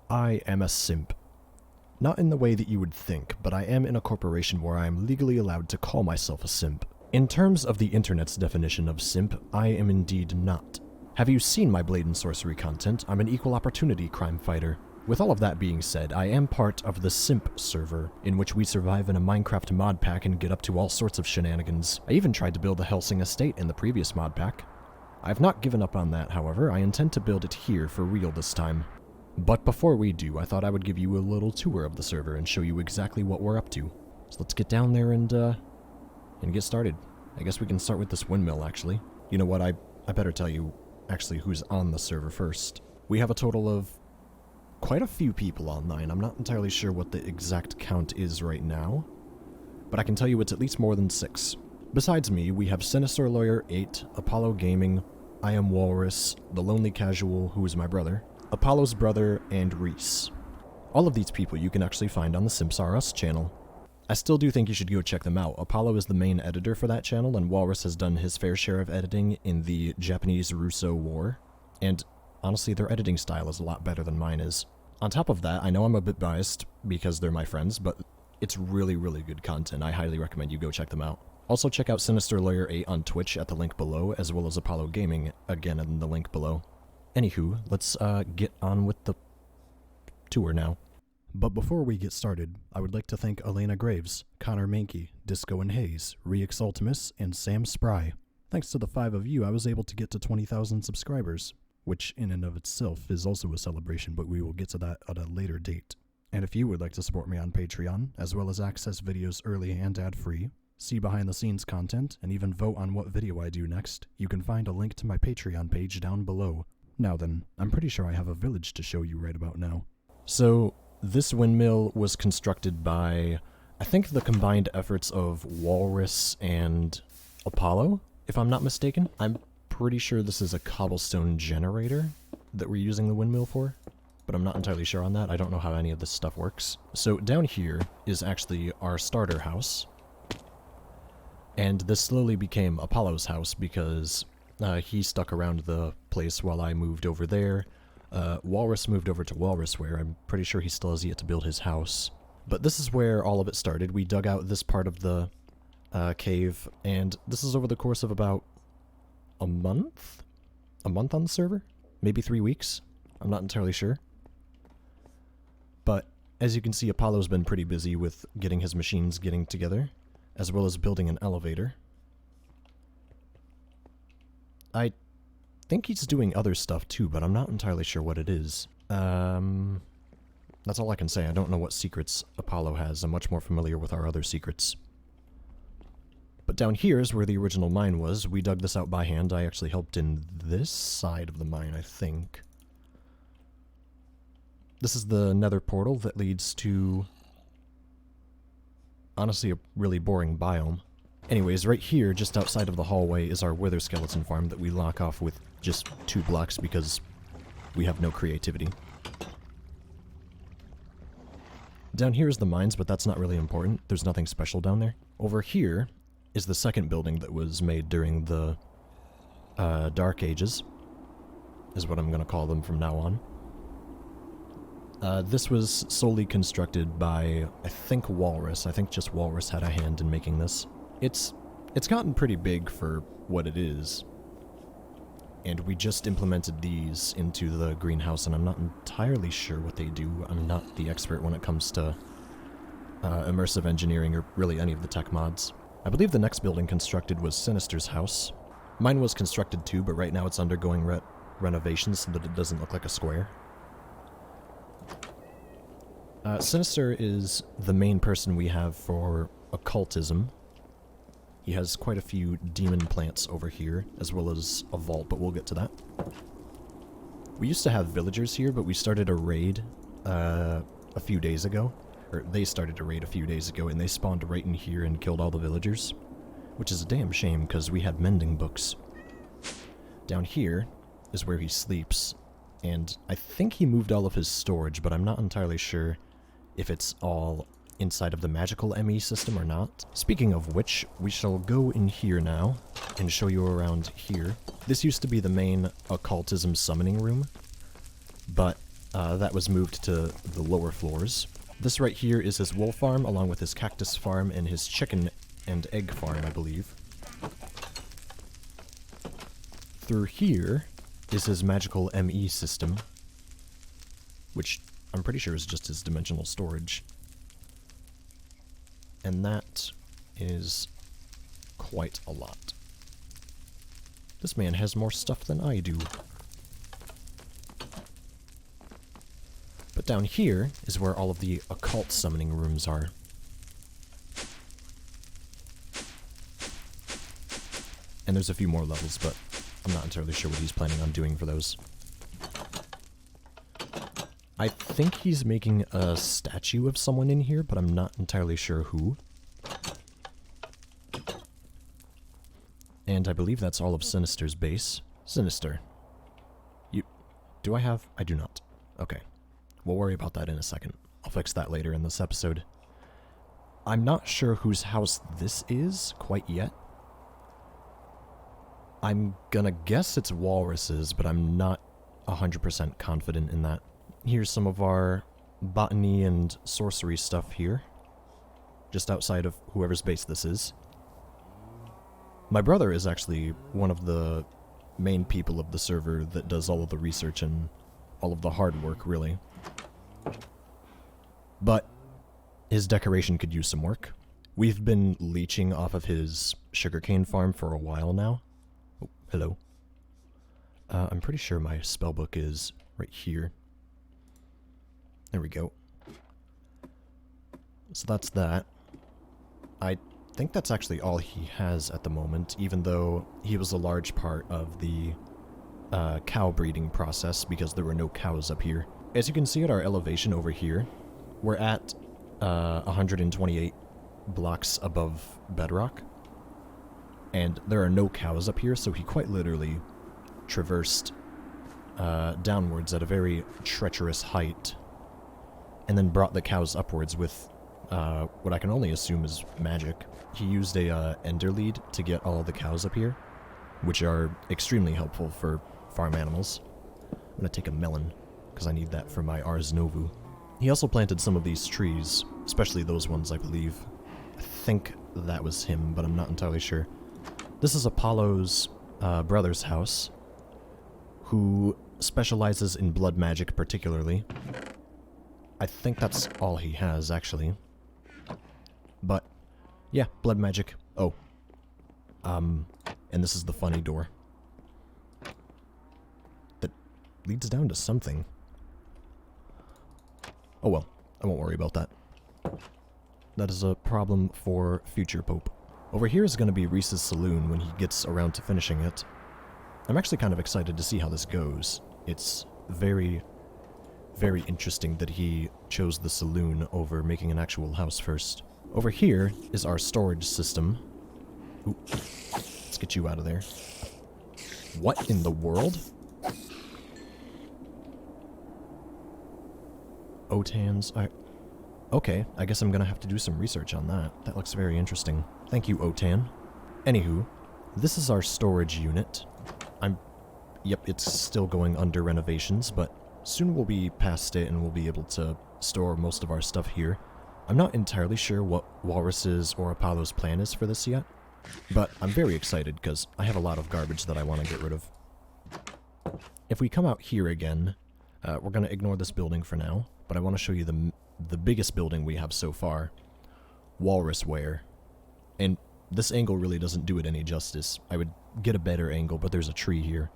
I am a simp. Not in the way that you would think, but I am in a corporation where I am legally allowed to call myself a simp. In terms of the internet's definition of simp, I am indeed not. Have you seen my Blade and Sorcery content? I'm an equal opportunity crime fighter. With all of that being said, I am part of the SiMP Server, in which we survive in a Minecraft mod pack and get up to all sorts of shenanigans. I even tried to build a Helsing estate in the previous mod pack. I have not given up on that, however. I intend to build it here for real this time. But before we do, I thought I would give you a little tour of the server and show you exactly what we're up to. So let's get down there and get started. I guess we can start with this windmill, actually. You know what, I better tell you actually who's on the server first. We have a total of quite a few people online. I'm not entirely sure what the exact count is right now, but I can tell you it's at least more than 6. Besides me, we have Sinister Lawyer 8, Apollo Gaming, I Am Walrus, The Lonely Casual, who is my brother, Apollo's brother, and Reese. All of these people you can actually find on the Simps R Us channel. I still do think you should go check them out. Apollo is the main editor for that channel, and Walrus has done his fair share of editing in the Japanese-Russo War, and honestly, their editing style is a lot better than mine is. On top of that, I know I'm a bit biased because they're my friends, but it's really, really good content. I highly recommend you go check them out. Also check out Sinister Lawyer 8 on Twitch at the link below, as well as Apollo Gaming, again in the link below. Anywho, let's get on with the tour now. But before we get started, I would like to thank Elena Graves, Connor Mankey, Disco and Hayes, Rex Ultimus, and Sam Spry. Thanks to the 5 of you, I was able to get to 20,000 subscribers, which in and of itself is also a celebration, but we will get to that at a later date. And if you would like to support me on Patreon, as well as access videos early and ad-free, see behind-the-scenes content, and even vote on what video I do next, you can find a link to my Patreon page down below. Now then, I'm pretty sure I have a village to show you right about now. So, this windmill was constructed by, I think, the combined efforts of Walrus and Apollo, if I'm not mistaken. I'm pretty sure this is a cobblestone generator that we're using the windmill for, but I'm not entirely sure on that. I don't know how any of this stuff works. So down here is actually our starter house, and this slowly became Apollo's house because he stuck around the place while I moved over there. Walrus moved over to Walrus, where I'm pretty sure he still has yet to build his house. But this is where all of it started. We dug out this part of the cave, and this is over the course of about a month? A month on the server? Maybe 3 weeks? I'm not entirely sure. But as you can see, Apollo's been pretty busy with getting his machines getting together, as well as building an elevator. I think he's doing other stuff too, but I'm not entirely sure what it is. That's all I can say. I don't know what secrets Apollo has. I'm much more familiar with our other secrets. But down here is where the original mine was. We dug this out by hand. I actually helped in this side of the mine, I think. This is the nether portal that leads to, honestly, a really boring biome. Anyways, right here, just outside of the hallway, is our wither skeleton farm that we lock off with just 2 blocks because we have no creativity. Down here is the mines, but that's not really important. There's nothing special down there. Over here is the second building that was made during the Dark Ages, is what I'm going to call them from now on. This was solely constructed by, I think, Walrus. I think just Walrus had a hand in making this. It's gotten pretty big for what it is, and we just implemented these into the greenhouse, and I'm not entirely sure what they do. I'm not the expert when it comes to immersive engineering or really any of the tech mods. I believe the next building constructed was Sinister's house. Mine was constructed too, but right now it's undergoing renovations so that it doesn't look like a square. Sinister is the main person we have for occultism. He has quite a few demon plants over here, as well as a vault, but we'll get to that. We used to have villagers here, but we started a raid a few days ago. Or they started a raid a few days ago, and they spawned right in here and killed all the villagers. Which is a damn shame, because we had mending books. Down here is where he sleeps, and I think he moved all of his storage, but I'm not entirely sure if it's all inside of the magical Emmy system or not. Speaking of which, we shall go in here now and show you around here. This used to be the main occultism summoning room, but that was moved to the lower floors. This right here is his wool farm, along with his cactus farm and his chicken and egg farm, I believe. Through here is his magical ME system, which I'm pretty sure is just his dimensional storage. And that is quite a lot. This man has more stuff than I do. But down here is where all of the occult summoning rooms are. And there's a few more levels, but I'm not entirely sure what he's planning on doing for those. I think he's making a statue of someone in here, but I'm not entirely sure who. And I believe that's all of Sinister's base. Sinister. Do I have? I do not. Okay. We'll worry about that in a second. I'll fix that later in this episode. I'm not sure whose house this is quite yet. I'm gonna guess it's Walrus's, but I'm not 100% confident in that. Here's some of our botany and sorcery stuff here. Just outside of whoever's base this is. My brother is actually one of the main people of the server that does all of the research and all of the hard work, really. But his decoration could use some work. We've been leeching off of his sugarcane farm for a while now. Oh, hello. I'm pretty sure my spellbook is right here. There we go. So that's that. I think that's actually all he has at the moment, even though he was a large part of the cow breeding process because there were no cows up here. As you can see at our elevation over here, we're at 128 blocks above bedrock, and there are no cows up here, so he quite literally traversed downwards at a very treacherous height, and then brought the cows upwards with what I can only assume is magic. He used a ender lead to get all of the cows up here, which are extremely helpful for farm animals. I'm gonna take a melon, because I need that for my Ars Novu. He also planted some of these trees, especially those ones, I believe. I think that was him, but I'm not entirely sure. This is Apollo's brother's house, who specializes in blood magic particularly. I think that's all he has, actually. But, yeah, blood magic. Oh. And this is the funny door. That leads down to something. Oh well, I won't worry about that. That is a problem for future Pope. Over here is going to be Reese's Saloon when he gets around to finishing it. I'm actually kind of excited to see how this goes. It's very, very interesting that he chose the saloon over making an actual house first. Over here is our storage system. Ooh, let's get you out of there. What in the world? Otans. Okay, I guess I'm gonna have to do some research on that. That looks very interesting. Thank you, Otan. Anywho, this is our storage unit. Yep, it's still going under renovations, but soon we'll be past it and we'll be able to store most of our stuff here. I'm not entirely sure what Walrus's or Apollo's plan is for this yet, but I'm very excited because I have a lot of garbage that I want to get rid of. If we come out here again, we're going to ignore this building for now, but I want to show you the biggest building we have so far, Walrusware. And this angle really doesn't do it any justice. I would get a better angle, but there's a tree here.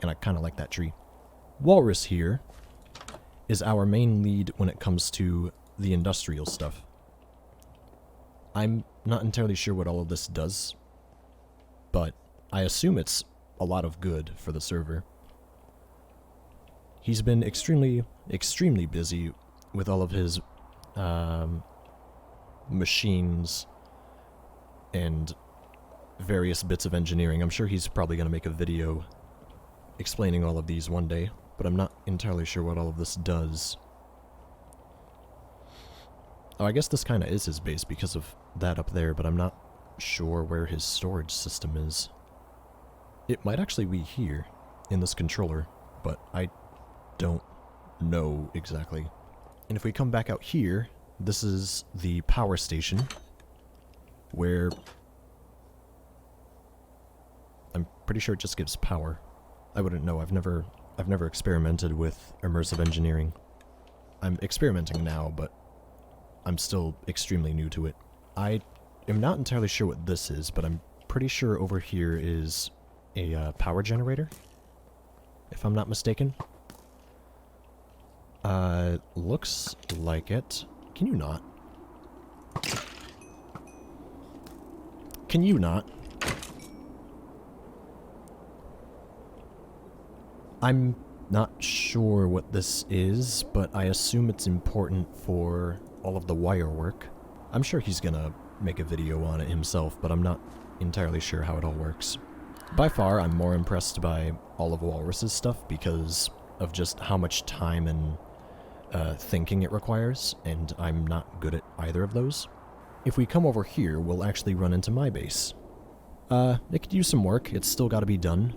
And I kind of like that tree. Walrus here is our main lead when it comes to the industrial stuff. I'm not entirely sure what all of this does, but I assume it's a lot of good for the server. He's been extremely, extremely busy with all of his machines and various bits of engineering. I'm sure he's probably going to make a video explaining all of these one day, but I'm not entirely sure what all of this does. Oh, I guess this kind of is his base because of that up there, but I'm not sure where his storage system is. It might actually be here, in this controller, but I don't know exactly. And if we come back out here, this is the power station, where I'm pretty sure it just gives power. I wouldn't know. I've never experimented with immersive engineering. I'm experimenting now, but I'm still extremely new to it. I am not entirely sure what this is, but I'm pretty sure over here is a power generator, if I'm not mistaken. Looks like it. Can you not? Can you not? I'm not sure what this is, but I assume it's important for all of the wire work. I'm sure he's gonna make a video on it himself, but I'm not entirely sure how it all works. By far, I'm more impressed by all of Walrus's stuff because of just how much time and thinking it requires, and I'm not good at either of those. If we come over here, we'll actually run into my base. It could use some work. It's still got to be done.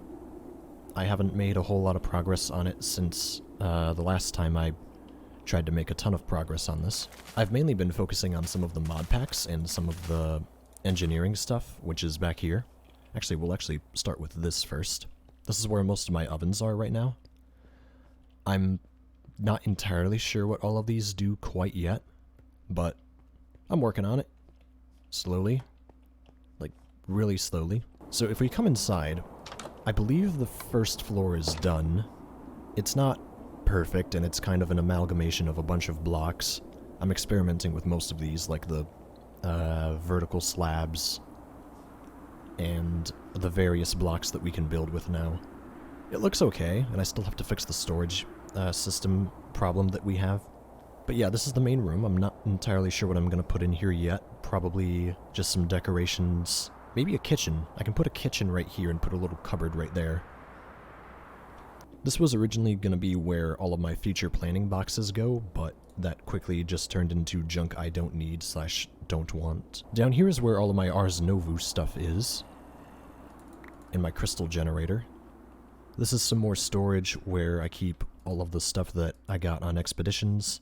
I haven't made a whole lot of progress on it since the last time I tried to make a ton of progress on this. I've mainly been focusing on some of the mod packs and some of the engineering stuff, which is back here. Actually, we'll actually start with this first. This is where most of my ovens are right now. I'm not entirely sure what all of these do quite yet, but I'm working on it. Slowly. Like, really slowly. So if we come inside, I believe the first floor is done. It's not perfect, and it's kind of an amalgamation of a bunch of blocks. I'm experimenting with most of these, like the vertical slabs and the various blocks that we can build with now. It looks okay, and I still have to fix the storage system problem that we have. But yeah, this is the main room. I'm not entirely sure what I'm going to put in here yet. Probably just some decorations. Maybe a kitchen. I can put a kitchen right here and put a little cupboard right there. This was originally going to be where all of my future planning boxes go, but that quickly just turned into junk I don't need / don't want. Down here is where all of my Ars Novu stuff is. And my crystal generator. This is some more storage where I keep all of the stuff that I got on expeditions,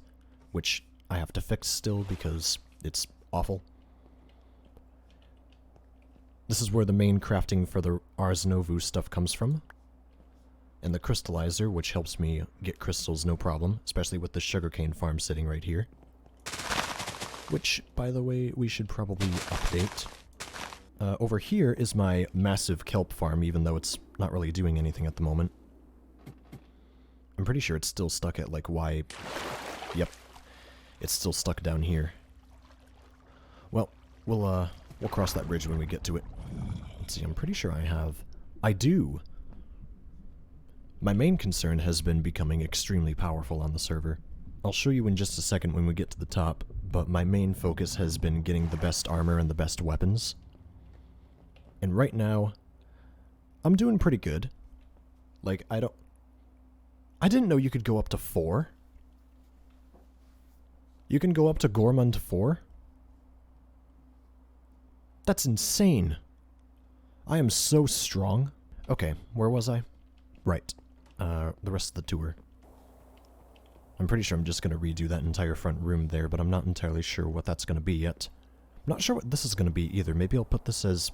which I have to fix still because it's awful. This is where the main crafting for the Ars Novu stuff comes from. And the crystallizer, which helps me get crystals no problem, especially with the sugarcane farm sitting right here. Which, by the way, we should probably update. Over here is my massive kelp farm, even though it's not really doing anything at the moment. I'm pretty sure it's still stuck at, like, Y. Yep. It's still stuck down here. Well, we'll cross that bridge when we get to it. Let's see, I'm pretty sure I do! My main concern has been becoming extremely powerful on the server. I'll show you in just a second when we get to the top, but my main focus has been getting the best armor and the best weapons. And right now, I'm doing pretty good. Like, I didn't know you could go up to 4. You can go up to Gormund 4? That's insane. I am so strong. Okay, where was I? Right. The rest of the tour. I'm pretty sure I'm just going to redo that entire front room there, but I'm not entirely sure what that's going to be yet. I'm not sure what this is going to be either. Maybe I'll put this as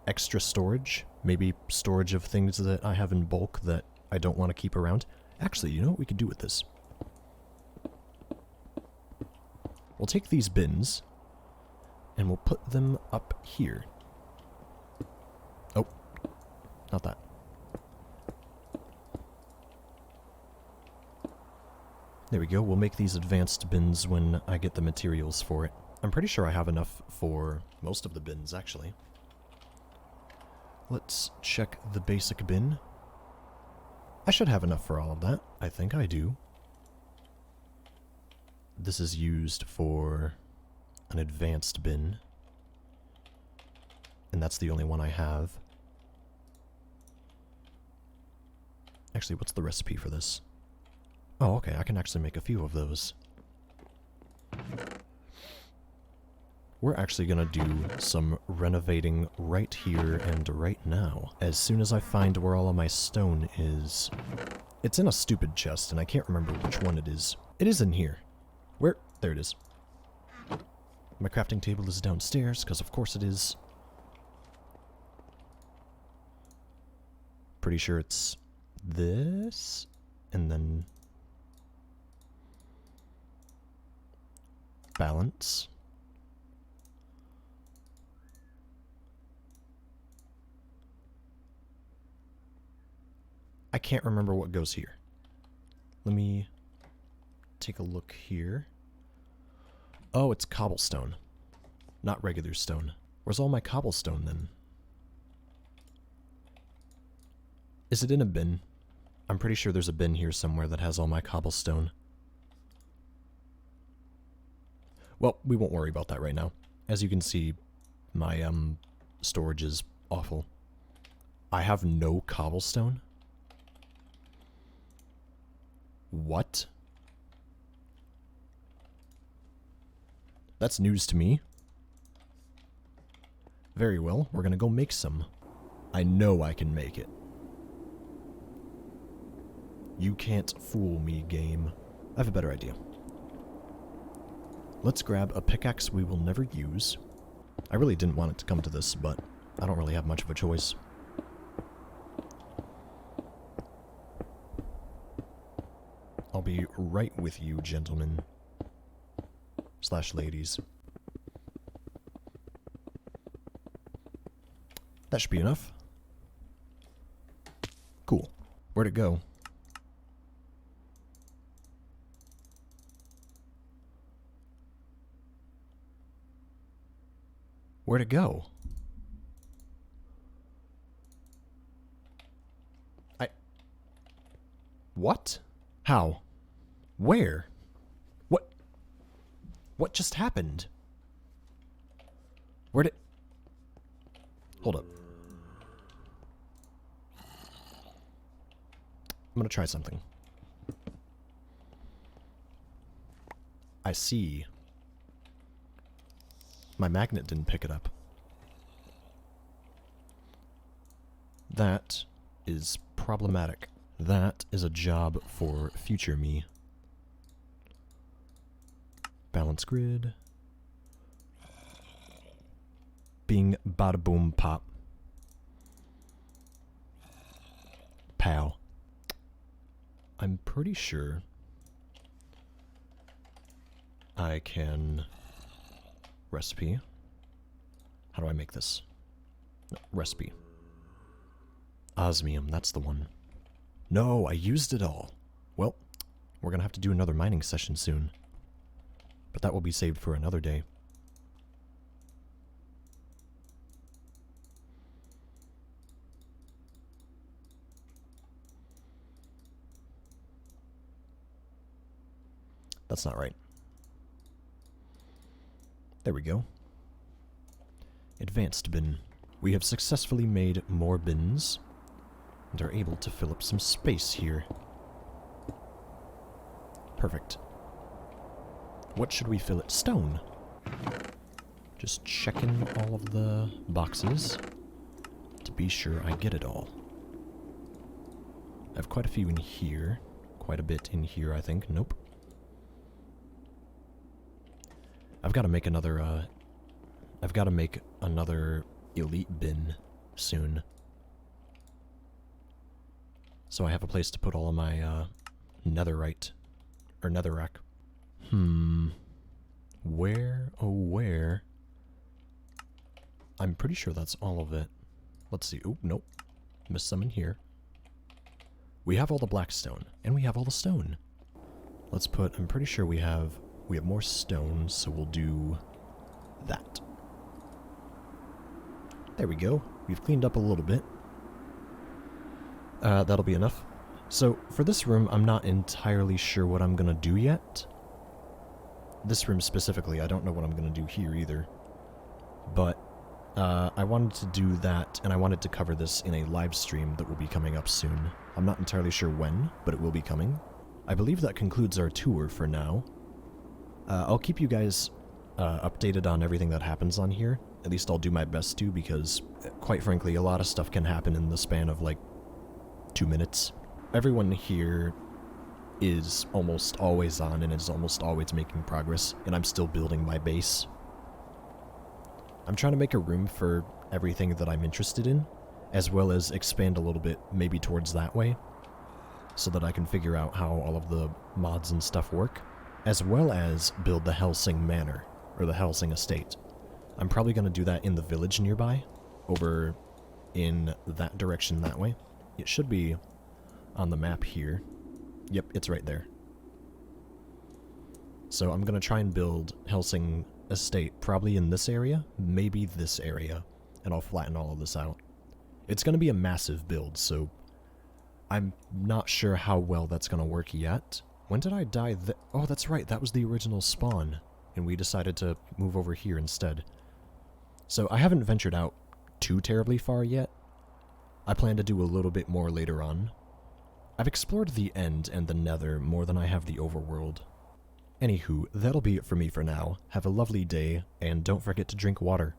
extra storage. Maybe storage of things that I have in bulk that I don't want to keep around. Actually, you know what we could do with this? We'll take these bins, and we'll put them up here. Oh, not that. There we go, we'll make these advanced bins when I get the materials for it. I'm pretty sure I have enough for most of the bins, actually. Let's check the basic bin. I should have enough for all of that. I think I do. This is used for an advanced bin. And that's the only one I have. Actually, what's the recipe for this? Oh, okay, I can actually make a few of those. We're actually gonna do some renovating right here and right now. As soon as I find where all of my stone is, It's in a stupid chest, and I can't remember which one it is. It is in here. Where? There it is. My crafting table is downstairs, because of course it is. Pretty sure it's this, and then balance. I can't remember what goes here. Let me take a look here. Oh, it's cobblestone, not regular stone. Where's all my cobblestone then? Is it in a bin? I'm pretty sure there's a bin here somewhere that has all my cobblestone. Well, we won't worry about that right now. As you can see, my storage is awful. I have no cobblestone? What? That's news to me. Very well, we're gonna go make some. I know I can make it. You can't fool me, game. I have a better idea. Let's grab a pickaxe we will never use. I really didn't want it to come to this, but I don't really have much of a choice. I'll be right with you, gentlemen. / ladies. That should be enough. Cool. Where'd it go? Where'd it go? What? How? Where? What just happened? Where'd it... Hold up. I'm gonna try something. I see. My magnet didn't pick it up. That is problematic. That is a job for future me. Balance grid. Bing, bada boom, pop. Pow. I'm pretty sure I can... Recipe. How do I make this? No, recipe. Osmium, that's the one. No, I used it all. Well, we're gonna have to do another mining session soon. But that will be saved for another day. That's not right. There we go. Advanced bin. We have successfully made more bins and are able to fill up some space here. Perfect. What should we fill it? Stone. Just checking all of the boxes to be sure I get it all. I have quite a few in here. Quite a bit in here, I think. Nope. I've got to make another, elite bin soon. So I have a place to put all of my, netherite, or netherrack. Where, oh where? I'm pretty sure that's all of it. Let's see. Oop, nope. Missed some in here. We have all the black stone, and we have all the stone. Let's put, I'm pretty sure we have more stone, so we'll do that. There we go. We've cleaned up a little bit. That'll be enough. So, for this room, I'm not entirely sure what I'm gonna do yet. This room specifically, I don't know what I'm gonna do here either. But, I wanted to do that, and I wanted to cover this in a live stream that will be coming up soon. I'm not entirely sure when, but it will be coming. I believe that concludes our tour for now. I'll keep you guys updated on everything that happens on here. At least I'll do my best to, because, quite frankly, a lot of stuff can happen in the span of, like, 2 minutes. everyone here is almost always on and is almost always making progress, and I'm still building my base. I'm trying to make a room for everything that I'm interested in, as well as expand a little bit maybe towards that way, so that I can figure out how all of the mods and stuff work, as well as build the Helsing Manor, or the Helsing Estate. I'm probably going to do that in the village nearby, over in that direction that way. It should be on the map here. Yep, it's right there. So I'm going to try and build Helsing Estate probably in this area, maybe this area, and I'll flatten all of this out. It's going to be a massive build, so I'm not sure how well that's going to work yet. When did I die? Oh, that's right, that was the original spawn, and we decided to move over here instead. So I haven't ventured out too terribly far yet. I plan to do a little bit more later on. I've explored the End and the Nether more than I have the overworld. Anywho, that'll be it for me for now. Have a lovely day, and don't forget to drink water.